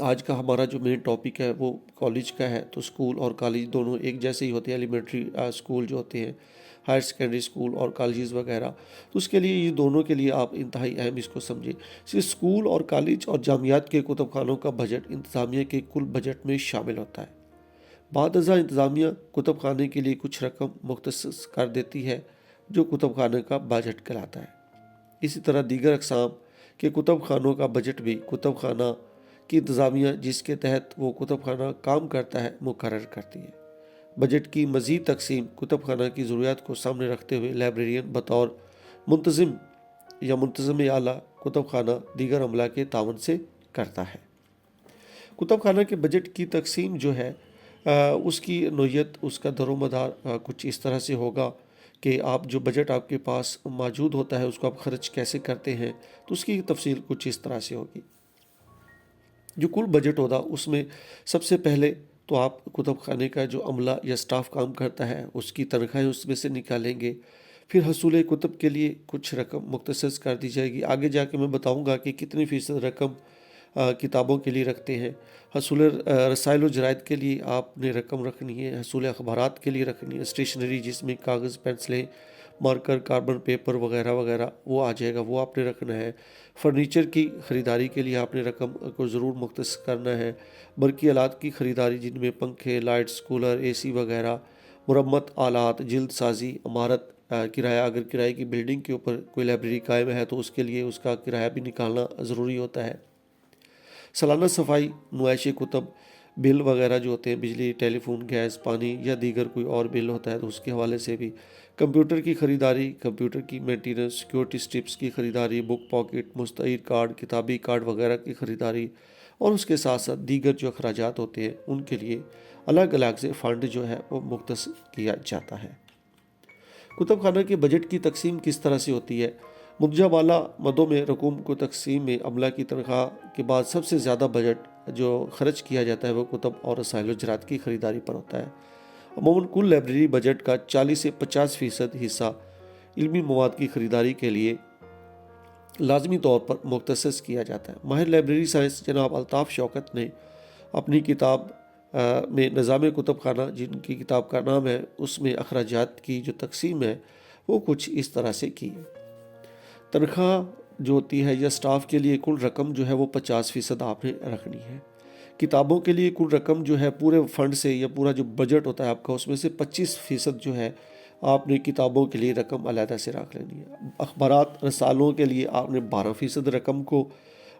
آج کا ہمارا جو مین ٹاپک ہے وہ کالج کا ہے، تو اسکول اور کالج دونوں ایک جیسے ہی ہوتے ہیں، ایلیمنٹری اسکول جو ہوتے ہیں، ہائر سیکنڈری اسکول اور کالجز وغیرہ، تو اس کے لیے یہ دونوں کے لیے آپ انتہائی اہم اس کو سمجھیں۔ صرف اسکول اور کالج اور جامعات کے کتب خانوں کا بجٹ انتظامیہ کے کل بجٹ میں شامل ہوتا ہے۔ بعد ازاں انتظامیہ کتب خانے کے لیے کچھ رقم مختص کر دیتی ہے جو کتب خانے کا بجٹ کہلاتا ہے۔ اسی طرح دیگر اقسام کے کتب خانوں کا بجٹ بھی کتب خانہ کی انتظامیہ جس کے تحت وہ کتب خانہ کام کرتا ہے مقرر کرتی ہے۔ بجٹ کی مزید تقسیم کتب خانہ کی ضروریات کو سامنے رکھتے ہوئے لائبریرین بطور منتظم یا منتظم اعلیٰ کتب خانہ دیگر عملہ کے تعاون سے کرتا ہے۔ کتب خانہ کے بجٹ کی تقسیم جو ہے اس کی نوعیت، اس کا در و مدار کچھ اس طرح سے ہوگا کہ آپ جو بجٹ آپ کے پاس موجود ہوتا ہے اس کو آپ خرچ کیسے کرتے ہیں، تو اس کی تفصیل کچھ اس طرح سے ہوگی۔ جو کل بجٹ ہوگا اس میں سب سے پہلے تو آپ کتب خانے کا جو عملہ یا سٹاف کام کرتا ہے اس کی تنخواہیں اس میں سے نکالیں گے، پھر حصول کتب کے لیے کچھ رقم مختص کر دی جائے گی۔ آگے جا کے میں بتاؤں گا کہ کتنی فیصد رقم کتابوں کے لیے رکھتے ہیں۔ حصول رسائل و جرائد کے لیے آپ نے رقم رکھنی ہے، حصول اخبارات کے لیے رکھنی ہے، اسٹیشنری جس میں کاغذ، پینسلیں، مارکر، کاربن پیپر وغیرہ وغیرہ وہ آ جائے گا، وہ آپ نے رکھنا ہے۔ فرنیچر کی خریداری کے لیے آپ نے رقم کو ضرور مختص کرنا ہے۔ برقی آلات کی خریداری جن میں پنکھے، لائٹس، کولر، اے سی وغیرہ، مرمت آلات، جلد سازی، عمارت کرایہ، اگر کرائے کی بلڈنگ کے اوپر کوئی لائبریری قائم ہے تو اس کے لیے اس کا کرایہ بھی نکالنا ضروری ہوتا ہے۔ سالانہ صفائی، نمائش کتب، بل وغیرہ جو ہوتے ہیں، بجلی، ٹیلی فون، گیس، پانی یا دیگر کوئی اور بل ہوتا ہے تو اس کے حوالے سے بھی۔ کمپیوٹر کی خریداری، کمپیوٹر کی مینٹیننس، سیکیورٹی سٹرپس کی خریداری، بک پاکٹ، مستعیر کارڈ، کتابی کارڈ وغیرہ کی خریداری، اور اس کے ساتھ ساتھ دیگر جو اخراجات ہوتے ہیں ان کے لیے الگ الگ سے فنڈ جو ہے وہ مختص کیا جاتا ہے۔ کتب خانہ کے بجٹ کی تقسیم کس طرح سے ہوتی ہے؟ مندرجہ بالا مدوں میں رقوم کو تقسیم میں عملہ کی تنخواہ کے بعد سب سے زیادہ بجٹ جو خرچ کیا جاتا ہے وہ کتب اور رسائل و جرائد کی خریداری پر ہوتا ہے۔ عموماً کل لائبریری بجٹ کا 40 سے 50% حصہ علمی مواد کی خریداری کے لیے لازمی طور پر مختص کیا جاتا ہے۔ ماہر لائبریری سائنس جناب الطاف شوکت نے اپنی کتاب میں نظام کتب خانہ، جن کی کتاب کا نام ہے، اس میں اخراجات کی جو تقسیم ہے وہ کچھ اس طرح سے کی ہے۔ تنخواہ جو ہوتی ہے یا سٹاف کے لیے کل رقم جو ہے وہ 50% آپ نے رکھنی ہے۔ کتابوں کے لیے کل رقم جو ہے پورے فنڈ سے یا پورا جو بجٹ ہوتا ہے آپ کا اس میں سے 25% جو ہے آپ نے کتابوں کے لیے رقم علیحدہ سے رکھ لینی ہے۔ اخبارات، رسالوں کے لیے آپ نے 12% رقم کو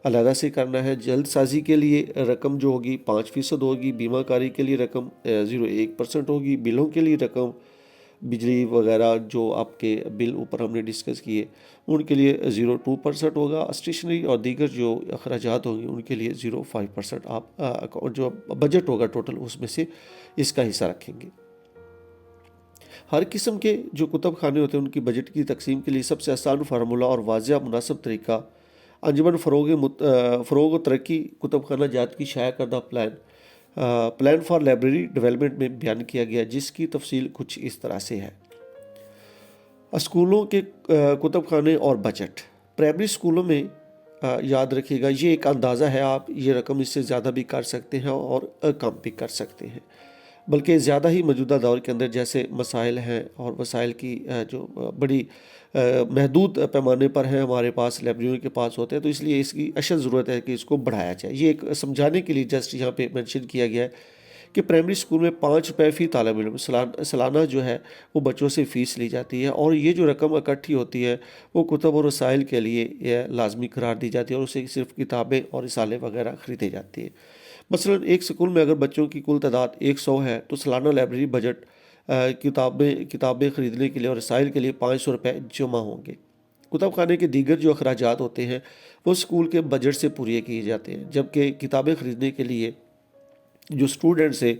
علیحدہ سے کرنا ہے۔ جلد سازی کے لیے رقم جو ہوگی 5% ہوگی، بیمہ کاری کے لیے رقم 0.1% ہوگی، بلوں کے لیے رقم، بجلی وغیرہ جو آپ کے بل اوپر ہم نے ڈسکس کیے ان کے لیے 0.2% ہوگا، اسٹیشنری اور دیگر جو اخراجات ہوں گے ان کے لیے 0.5% آپ جو بجٹ ہوگا ٹوٹل اس میں سے اس کا حصہ رکھیں گے۔ ہر قسم کے جو کتب خانے ہوتے ہیں ان کی بجٹ کی تقسیم کے لیے سب سے آسان فارمولہ اور واضح مناسب طریقہ انجمن فروغ و ترقی کتب خانہ جات کی شائع کردہ پلان فار لائبریری ڈیولپمنٹ میں بیان کیا گیا، جس کی تفصیل کچھ اس طرح سے ہے۔ اسکولوں کے کتب خانے اور بجٹ۔ پرائمری اسکولوں میں یاد رکھیے گا یہ ایک اندازہ ہے، آپ یہ رقم اس سے زیادہ بھی کر سکتے ہیں اور کم بھی کر سکتے ہیں، بلکہ زیادہ ہی موجودہ دور کے اندر جیسے مسائل ہیں اور وسائل کی جو بڑی محدود پیمانے پر ہیں ہمارے پاس، لائبریریوں کے پاس ہوتے ہیں، تو اس لیے اس کی اشد ضرورت ہے کہ اس کو بڑھایا جائے۔ یہ ایک سمجھانے کے لیے جسٹ یہاں پہ مینشن کیا گیا ہے کہ پرائمری اسکول میں 5 روپے فی طالب علم سالانہ جو ہے وہ بچوں سے فیس لی جاتی ہے، اور یہ جو رقم اکٹھی ہوتی ہے وہ کتب اور رسائل کے لیے لازمی قرار دی جاتی ہے، اور اسے صرف کتابیں اور رسالے وغیرہ خریدے جاتی ہیں۔ مثلا ایک اسکول میں اگر بچوں کی کل تعداد 100 ہے تو سالانہ لائبریری بجٹ کتابیں خریدنے کے لیے اور رسائل کے لیے 500 روپے جمع ہوں گے۔ کتب خانے کے دیگر جو اخراجات ہوتے ہیں وہ اسکول کے بجٹ سے پورے کیے جاتے ہیں، جبکہ کتابیں خریدنے کے لیے جو اسٹوڈنٹ سے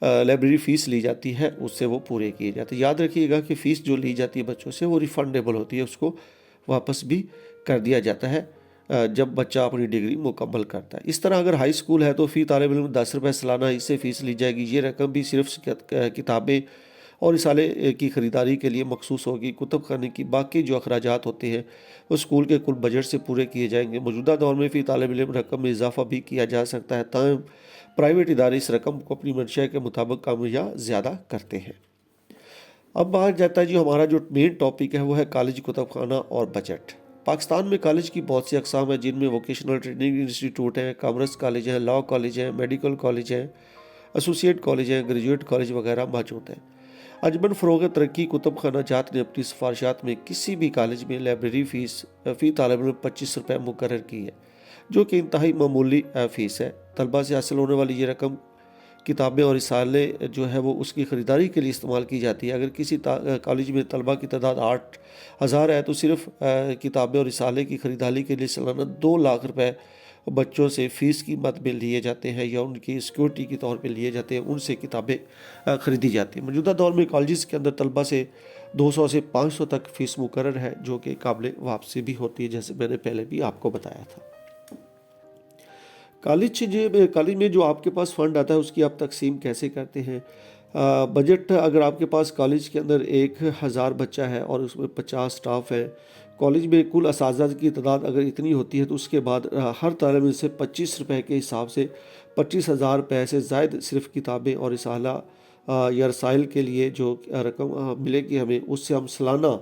لائبریری فیس لی جاتی ہے اس سے وہ پورے کیے جاتے ہیں۔ یاد رکھیے گا کہ فیس جو لی جاتی ہے بچوں سے وہ ریفنڈیبل ہوتی ہے، اس کو واپس بھی کر دیا جاتا ہے جب بچہ اپنی ڈگری مکمل کرتا ہے۔ اس طرح اگر ہائی اسکول ہے تو فی طالب علم 10 روپے سالانہ اس سے فیس لی جائے گی۔ یہ رقم بھی صرف کتابیں اور رسالے کی خریداری کے لیے مخصوص ہوگی۔ کتب خانے کی باقی جو اخراجات ہوتے ہیں وہ اسکول کے کل بجٹ سے پورے کیے جائیں گے۔ موجودہ دور میں فی طالب علم رقم میں اضافہ بھی کیا جا سکتا ہے، تاہم پرائیویٹ ادارے اس رقم کو اپنی منشا کے مطابق کم یا زیادہ کرتے ہیں۔ اب آ جاتا ہے ہمارا جو مین ٹاپک ہے وہ ہے کالج کتب خانہ اور بجٹ۔ پاکستان میں کالج کی بہت سی اقسام ہیں، جن میں ووکیشنل ٹریننگ انسٹیٹیوٹ ہیں، کامرس کالج ہیں، لاء کالج ہیں، میڈیکل کالج ہیں، ایسوسیٹ کالج ہیں، گریجویٹ کالج وغیرہ موجود ہیں۔ انجمن فروغ ترقی کتب خانہ جات نے اپنی سفارشات میں کسی بھی کالج میں لائبریری فیس فی طالب علم 25 روپے مقرر کی ہے، جو کہ انتہائی معمولی فیس ہے۔ طلبہ سے حاصل ہونے والی یہ رقم کتابیں اور رسالے جو ہے وہ اس کی خریداری کے لیے استعمال کی جاتی ہے۔ اگر کسی کالج میں طلبہ کی تعداد 8,000 ہے تو صرف کتابیں اور رسالے کی خریداری کے لیے سالانہ 2 لاکھ روپے بچوں سے فیس کی مد میں لیے جاتے ہیں یا ان کی سیکورٹی کے طور پہ لیے جاتے ہیں، ان سے کتابیں خریدی جاتی ہیں۔ موجودہ دور میں کالجز کے اندر طلبہ سے 200 سے 500 تک فیس مقرر ہے، جو کہ قابل واپسی بھی ہوتی ہے، جیسے میں نے پہلے بھی آپ کو بتایا تھا۔ کالج میں جو آپ کے پاس فنڈ آتا ہے اس کی آپ تقسیم کیسے کرتے ہیں؟ بجٹ اگر آپ کے پاس کالج کے اندر 1000 بچہ ہے اور اس میں 50 سٹاف ہے، کالج میں کل اساتذہ کی تعداد اگر اتنی ہوتی ہے تو اس کے بعد ہر طالب علم سے 25 روپے کے حساب سے 25,000 روپے سے زائد صرف کتابیں اور رسالہ یا رسائل کے لیے جو رقم ملے گی ہمیں، اس سے ہم سالانہ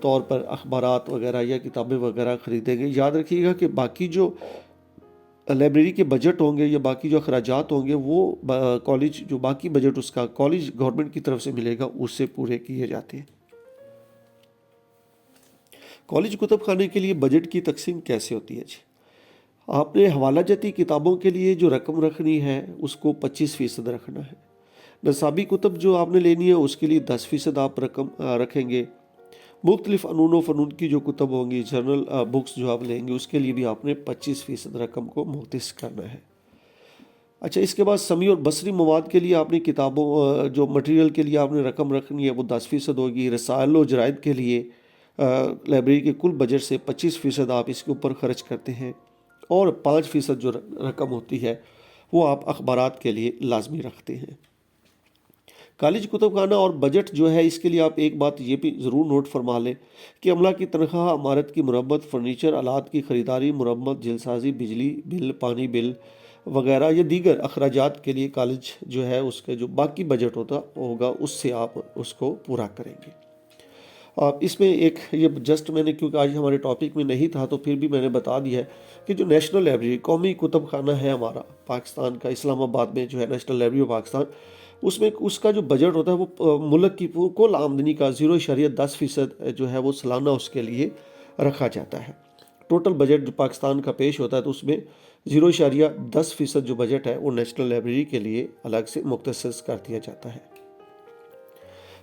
طور پر اخبارات وغیرہ یا کتابیں وغیرہ خریدیں گے۔ یاد رکھیے گا کہ باقی جو لائبریری کے بجٹ ہوں گے یا باقی جو اخراجات ہوں گے وہ کالج جو باقی بجٹ اس کا کالج گورنمنٹ کی طرف سے ملے گا، اس سے پورے کیے جاتے ہیں۔ کالج کتب خانے کے لیے بجٹ کی تقسیم کیسے ہوتی ہے؟ آپ نے حوالہ جاتی کتابوں کے لیے جو رقم رکھنی ہے اس کو 25% رکھنا ہے۔ نصابی کتب جو آپ نے لینی ہے اس کے لیے 10% آپ رقم رکھیں گے۔ مختلف فنون و فنون کی جو کتب ہوں گی، جرنل بکس جو آپ لیں گے، اس کے لیے بھی آپ نے 25% رقم کو مختص کرنا ہے۔ اچھا، اس کے بعد سمیع اور بصری مواد کے لیے آپ نے کتابوں جو مٹیریل کے لیے آپ نے رقم رکھنی ہے وہ 10% ہوگی۔ رسائل و جرائد کے لیے لائبریری کے کل بجٹ سے 25% آپ اس کے اوپر خرچ کرتے ہیں، اور 5% جو رقم ہوتی ہے وہ آپ اخبارات کے لیے لازمی رکھتے ہیں۔ کالج کتب خانہ اور بجٹ جو ہے، اس کے لیے آپ ایک بات یہ بھی ضرور نوٹ فرما لیں کہ عملہ کی تنخواہ، عمارت کی مرمت، فرنیچر آلات کی خریداری، مرمت، جلسازی، بجلی بل، پانی بل وغیرہ یا دیگر اخراجات کے لیے کالج جو ہے اس کے جو باقی بجٹ ہوگا اس سے آپ اس کو پورا کریں گے۔ اس میں ایک یہ جسٹ میں نے کیونکہ آج ہمارے ٹاپک میں نہیں تھا تو پھر بھی میں نے بتا دیا ہے کہ جو نیشنل لائبریری قومی کتب خانہ ہے ہمارا پاکستان کا، اسلام آباد میں جو ہے نیشنل لائبریری آف پاکستان، اس میں اس کا جو بجٹ ہوتا ہے وہ ملک کی کل آمدنی کا 0.10% جو ہے وہ سالانہ اس کے لیے رکھا جاتا ہے۔ ٹوٹل بجٹ جو پاکستان کا پیش ہوتا ہے تو اس میں 0.10% جو بجٹ ہے وہ نیشنل لائبریری کے لیے الگ سے مختص کر دیا جاتا ہے۔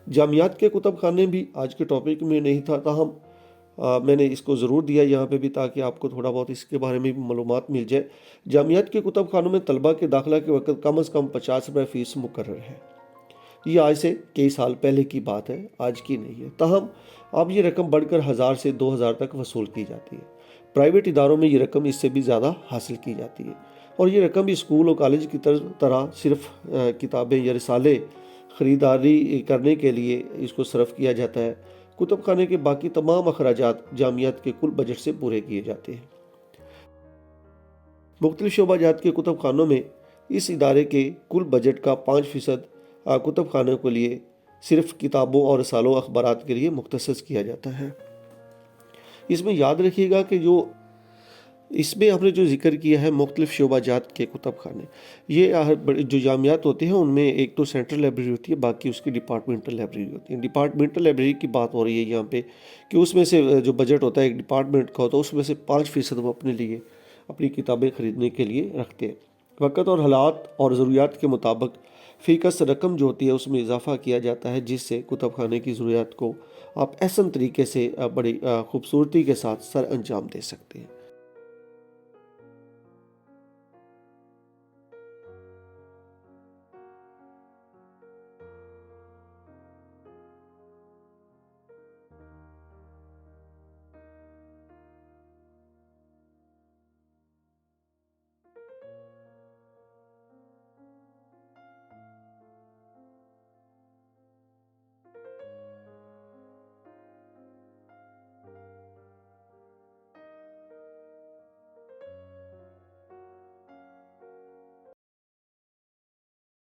جامعات کے کتب خانے بھی آج کے ٹاپک میں نہیں تھا، تاہم میں نے اس کو ضرور دیا یہاں پہ بھی تاکہ آپ کو تھوڑا بہت اس کے بارے میں بھی معلومات مل جائے۔ جامعات کے کتب خانوں میں طلبہ کے داخلہ کے وقت کم از کم 50 روپے فیس مقرر ہے۔ یہ آج سے کئی سال پہلے کی بات ہے، آج کی نہیں ہے، تاہم اب یہ رقم بڑھ کر 1000 سے 2000 تک وصول کی جاتی ہے۔ پرائیویٹ اداروں میں یہ رقم اس سے بھی زیادہ حاصل کی جاتی ہے، اور یہ رقم بھی اسکول اور کالج کی طرح صرف کتابیں یا رسالے خریداری کرنے کے لیے اس کو صرف کیا جاتا ہے۔ کتب خانے کے باقی تمام اخراجات جامعات کے کل بجٹ سے پورے کیے جاتے ہیں۔ مختلف شعبہ جات کے کتب خانوں میں اس ادارے کے کل بجٹ کا 5% کتب خانوں کے لیے صرف کتابوں اور رسالوں اخبارات کے لیے مختص کیا جاتا ہے۔ اس میں یاد رکھیے گا کہ اس میں ہم نے جو ذکر کیا ہے مختلف شعبہ جات کے کتب خانے، یہ جو جامعات ہوتے ہیں ان میں ایک تو سینٹرل لائبریری ہوتی ہے، باقی اس کی ڈپارٹمنٹل لائبریری ہوتی ہے۔ ڈپارٹمنٹل لائبریری کی بات ہو رہی ہے یہاں پہ کہ اس میں سے جو بجٹ ہوتا ہے ایک ڈپارٹمنٹ کا ہوتا ہے، اس میں سے 5% وہ اپنے لیے اپنی کتابیں خریدنے کے لیے رکھتے ہیں۔ وقت اور حالات اور ضروریات کے مطابق فی کس رقم جو ہوتی ہے اس میں اضافہ کیا جاتا ہے، جس سے کتب خانے کی ضروریات کو آپ احسن طریقے سے بڑی خوبصورتی کے ساتھ سر انجام دے سکتے ہیں۔